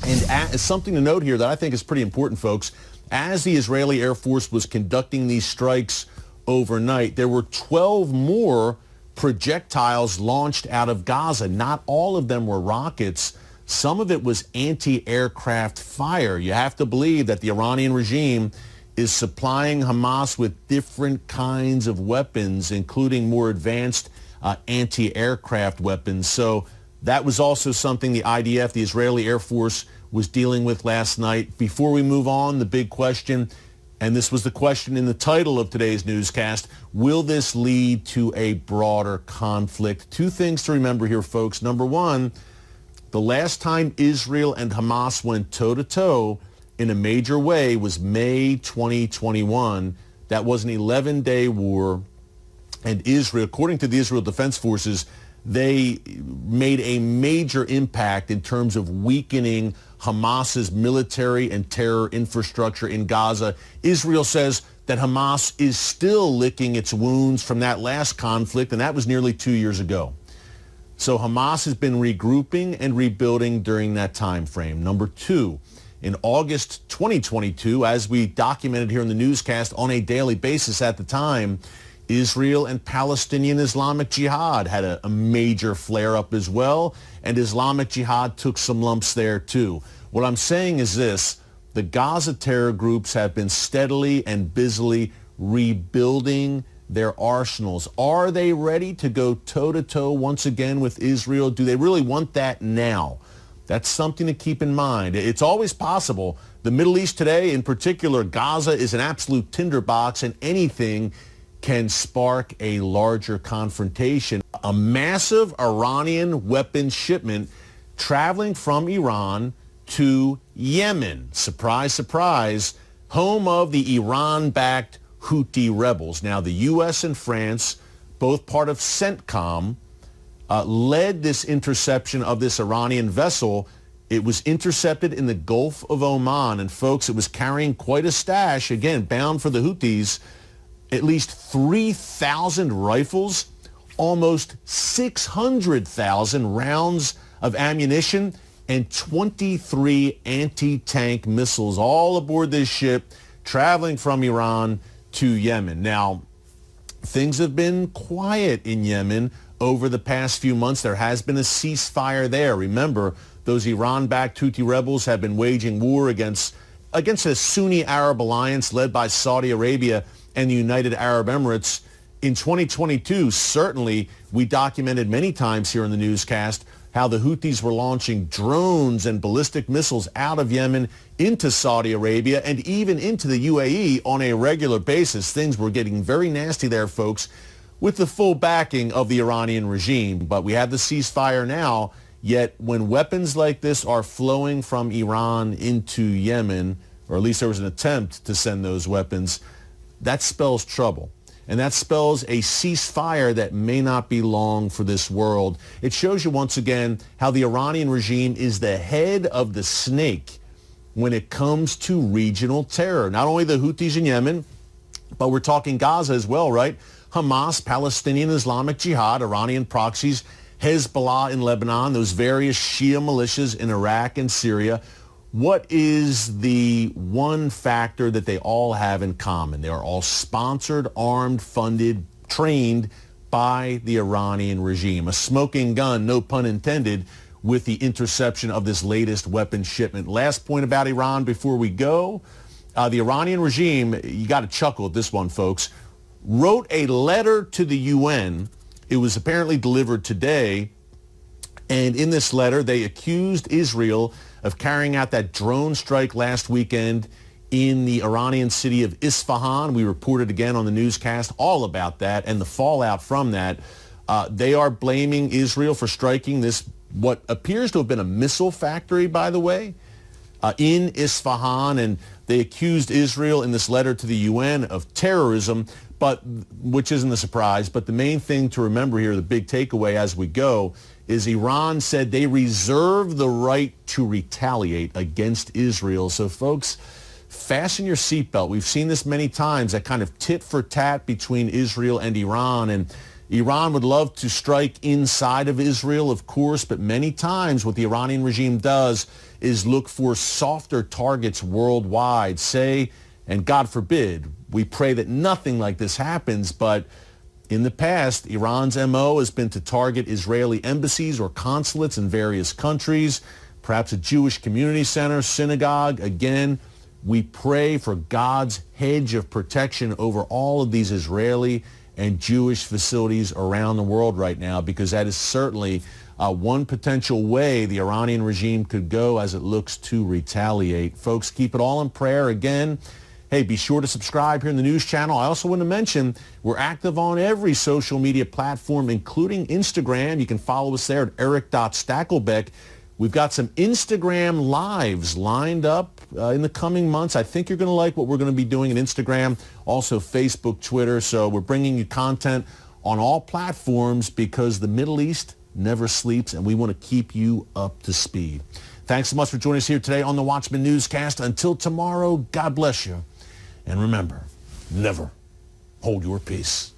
And something to note here that I think is pretty important, folks, as the Israeli Air Force was conducting these strikes overnight, there were 12 more projectiles launched out of Gaza. Not all of them were rockets. Some of it was anti-aircraft fire. You have to believe that the Iranian regime is supplying Hamas with different kinds of weapons, including more advanced anti-aircraft weapons. So that was also something the IDF, the Israeli Air Force, was dealing with last night. Before we move on, the big question, and this was the question in the title of today's newscast, will this lead to a broader conflict? Two things to remember here, folks. Number one, the last time Israel and Hamas went toe-to-toe in a major way was May 2021. That was an 11-day war. And Israel, according to the Israel Defense Forces, they made a major impact in terms of weakening Hamas's military and terror infrastructure in Gaza. Israel says that Hamas is still licking its wounds from that last conflict, and that was nearly 2 years ago. So Hamas has been regrouping and rebuilding during that time frame. Number two, in August 2022, as we documented here in the newscast on a daily basis at the time, Israel and Palestinian Islamic Jihad had a major flare-up as well, and Islamic Jihad took some lumps there too. What I'm saying is this: the Gaza terror groups have been steadily and busily rebuilding their arsenals. Are they ready to go toe-to-toe once again with Israel? Do they really want that now? That's something to keep in mind. It's always possible. The Middle East today, in particular, Gaza is an absolute tinderbox, and anything can spark a larger confrontation. A massive Iranian weapons shipment traveling from Iran to Yemen. Surprise, surprise, home of the Iran-backed Houthi rebels. Now, the U.S. and France, both part of CENTCOM, led this interception of this Iranian vessel. It was intercepted in the Gulf of Oman, and folks, it was carrying quite a stash, again, bound for the Houthis. At least 3,000 rifles, almost 600,000 rounds of ammunition, and 23 anti-tank missiles all aboard this ship traveling from Iran to Yemen. Now, things have been quiet in Yemen over the past few months. There has been a ceasefire there. Remember, those Iran-backed Houthi rebels have been waging war against a Sunni Arab alliance led by Saudi Arabia and the United Arab Emirates. In 2022, certainly, we documented many times here in the newscast how the Houthis were launching drones and ballistic missiles out of Yemen into Saudi Arabia and even into the UAE on a regular basis. Things were getting very nasty there, folks, with the full backing of the Iranian regime. But we have the ceasefire now, yet when weapons like this are flowing from Iran into Yemen, or at least there was an attempt to send those weapons, that spells trouble. And that spells a ceasefire that may not be long for this world. It shows you once again how the Iranian regime is the head of the snake when it comes to regional terror. Not only the Houthis in Yemen, but we're talking Gaza as well, right? Hamas, Palestinian Islamic Jihad, Iranian proxies, Hezbollah in Lebanon, those various Shia militias in Iraq and Syria. What is the one factor that they all have in common? They are all sponsored, armed, funded, trained by the Iranian regime. A smoking gun, no pun intended, with the interception of this latest weapons shipment. Last point about Iran before we go. The Iranian regime, you got to chuckle at this one, folks, wrote a letter to the UN. It was apparently delivered today. And in this letter, they accused Israel of carrying out that drone strike last weekend in the Iranian city of Isfahan. We reported again on the newscast all about that and the fallout from that. They are blaming Israel for striking this, what appears to have been a missile factory, by the way, in Isfahan. And they accused Israel in this letter to the UN of terrorism, which isn't a surprise. But the main thing to remember here, the big takeaway as we go, is Iran said they reserve the right to retaliate against Israel. So, folks, fasten your seatbelt. We've seen this many times, that kind of tit for tat between Israel and Iran. And Iran would love to strike inside of Israel, of course, but many times what the Iranian regime does is look for softer targets worldwide. Say, and God forbid, we pray that nothing like this happens, but in the past, Iran's MO has been to target Israeli embassies or consulates in various countries, perhaps a Jewish community center, synagogue. Again, we pray for God's hedge of protection over all of these Israeli and Jewish facilities around the world right now, because that is certainly one potential way the Iranian regime could go as it looks to retaliate. Folks, keep it all in prayer. Again, hey, be sure to subscribe here in the news channel. I also want to mention we're active on every social media platform, including Instagram. You can follow us there at eric.stakelbeck. We've got some Instagram lives lined up in the coming months. I think you're going to like what we're going to be doing in Instagram, also Facebook, Twitter. So we're bringing you content on all platforms because the Middle East never sleeps, and we want to keep you up to speed. Thanks so much for joining us here today on the Watchman Newscast. Until tomorrow, God bless you. And remember, never hold your peace.